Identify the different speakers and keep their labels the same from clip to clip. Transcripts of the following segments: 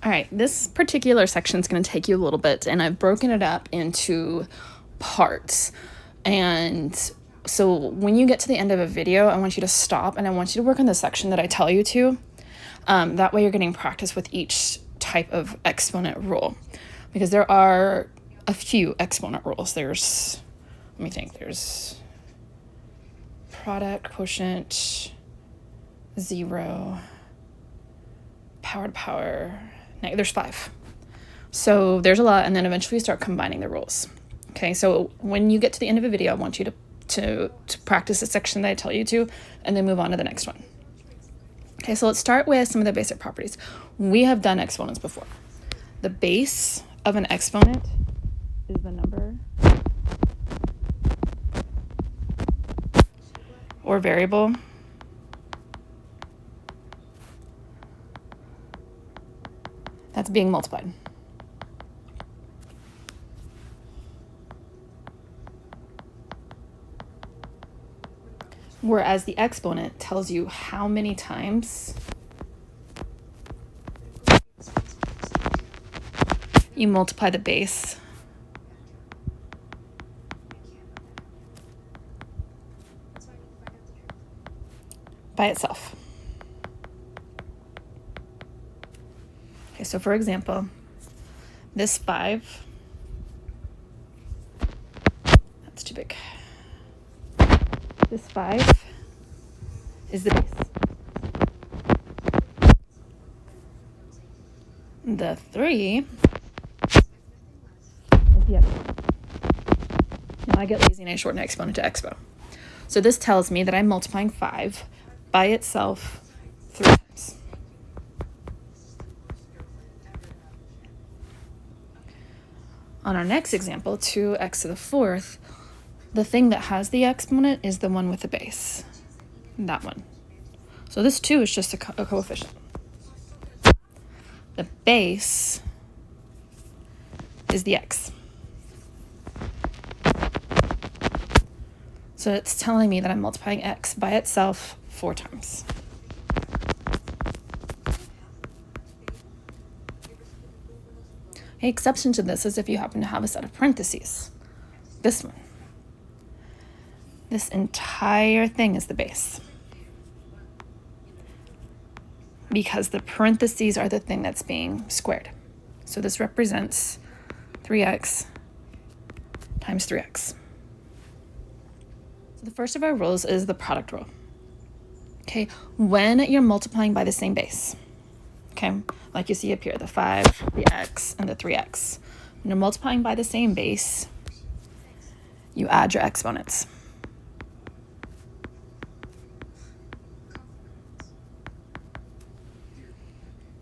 Speaker 1: All right, this particular section is going to take you a little bit, and I've broken it up into parts. And so when you get to the end of a video, I want you to stop and I want you to work on the section that I tell you to. That way you're getting practice with each type of exponent rule, because there are a few exponent rules. There's product, quotient, zero, power to power. There's 5. So there's a lot, and then eventually you start combining the rules. Okay, so when you get to the end of a video, I want you to practice the section that I tell you to, and then move on to the next one. Okay, so let's start with some of the basic properties. We have done exponents before. The base of an exponent is the number or variable that's being multiplied. Whereas the exponent tells you how many times you multiply the base by itself. Okay, so for example, this 5, that's too big. This 5 is the base. The 3 is the exponent. Now I get lazy and I shorten exponent to expo. So this tells me that I'm multiplying 5 by itself 3 times. On our next example, 2x to the 4th, the thing that has the exponent is the one with the base, that one. So this 2 is just a coefficient. The base is the x. So it's telling me that I'm multiplying x by itself 4 times. An exception to this is if you happen to have a set of parentheses. This one. This entire thing is the base, because the parentheses are the thing that's being squared. So this represents 3x times 3x. So the first of our rules is the product rule. Okay, when you're multiplying by the same base, okay, like you see up here, the 5, the x, and the 3x. When you're multiplying by the same base, you add your exponents.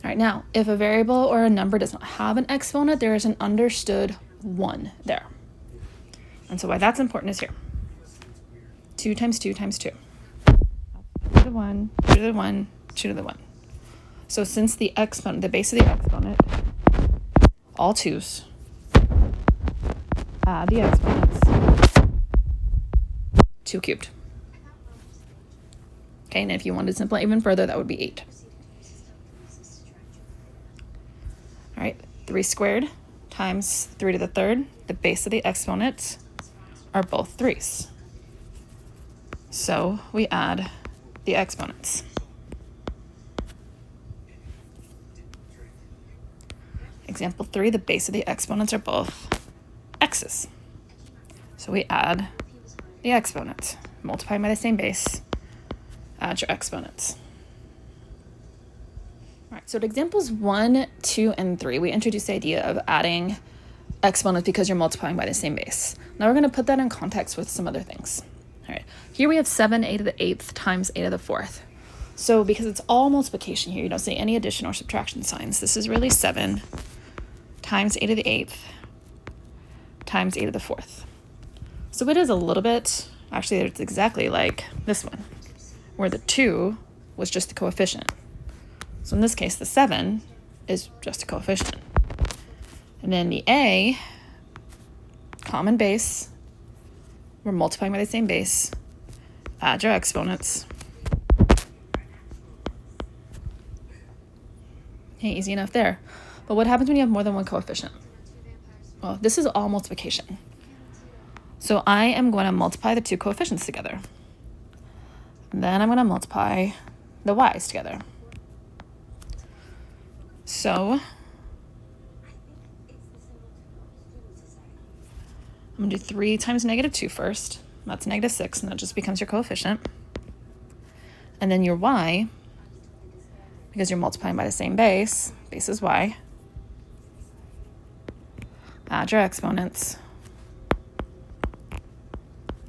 Speaker 1: All right, now, if a variable or a number does not have an exponent, there is an understood 1 there. And so why that's important is here. 2 times 2 times 2. 2 to the 1, 2 to the 1, 2 to the 1. So since the exponent, the base of the exponent, all 2's, add the exponents, 2 cubed. Okay, and if you wanted to simplify even further, that would be 8. All right, 3 squared times 3 to the 3rd. The base of the exponents are both 3's. So we add the exponents. Example 3, the base of the exponents are both x's. So we add the exponents. Multiply by the same base, add your exponents. All right, so at examples 1, 2, and 3, we introduced the idea of adding exponents because you're multiplying by the same base. Now we're going to put that in context with some other things. All right, here we have 7a to the 8th times a to the 4th. So because it's all multiplication here, you don't see any addition or subtraction signs. This is really 7 times a to the 8th times a to the 4th. So it is a little bit, actually it's exactly like this one, where the 2 was just the coefficient. So in this case, the 7 is just a coefficient. And then the a, common base, we're multiplying by the same base, add your exponents. Okay, easy enough there. But what happens when you have more than one coefficient? Well, this is all multiplication. So I am going to multiply the two coefficients together. Then I'm going to multiply the y's together. So I'm going to do 3 times -2 first. That's -6, and that just becomes your coefficient. And then your y, because you're multiplying by the same base is y, add your exponents,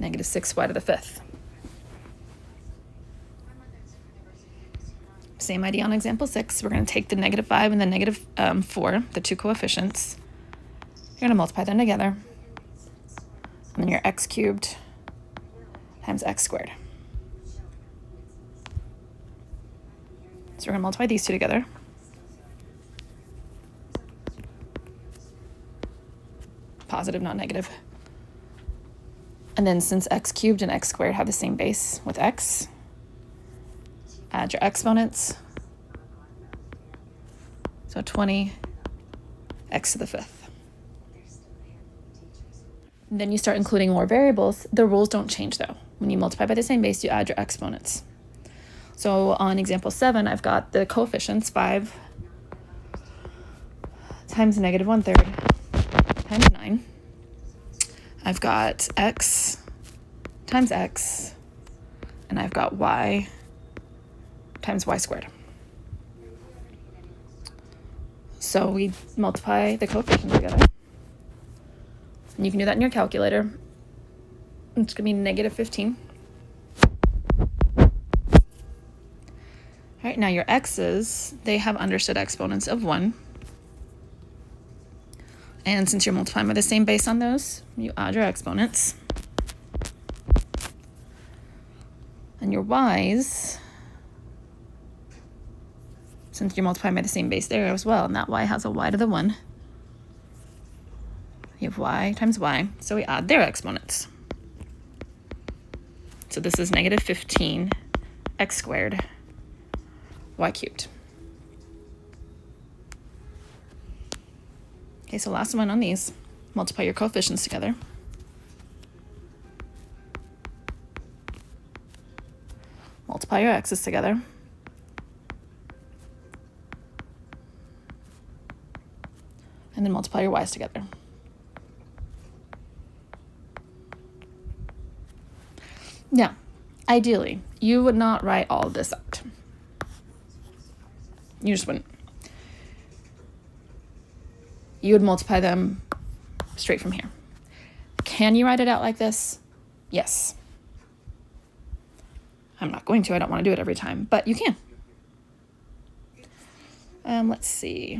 Speaker 1: -6y to the 5th. Same idea on example 6. We're going to take the -5 and the -4, the two coefficients. You're going to multiply them together. And then your x cubed times x squared. So we're going to multiply these two together. Positive, not negative. And then since x cubed and x squared have the same base with x, add your exponents. So 20 x to the 5th. And then you start including more variables. The rules don't change though. When you multiply by the same base, you add your exponents. So on example 7, I've got the coefficients 5 times -1/3 times 9. I've got x times x, and I've got y times y squared. So we multiply the coefficients together. And you can do that in your calculator. It's going to be -15. All right, now your x's, they have understood exponents of 1. And since you're multiplying by the same base on those, you add your exponents. And your y's, since you're multiplying by the same base there as well, and that y has a y to the 1, you have y times y, so we add their exponents. So this is -15 x squared y cubed. Okay, so last one on these, multiply your coefficients together. Multiply your x's together. And then multiply your y's together. Now, ideally, you would not write all of this out. You just wouldn't. You would multiply them straight from here. Can you write it out like this? Yes. I'm not going to. I don't want to do it every time, but you can. Let's see.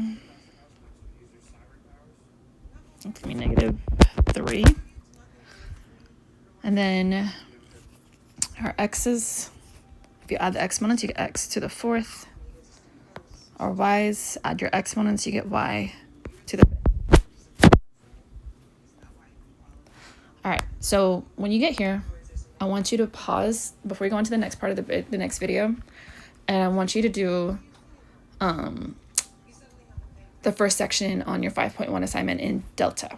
Speaker 1: It's going to be -3. And then our x's, if you add the exponents, you get x to the 4th. Our y's, add your exponents, you get y to the 5th. All right, so when you get here, I want you to pause before you go on to the next part of the next video, and I want you to do the first section on your 5.1 assignment in Delta.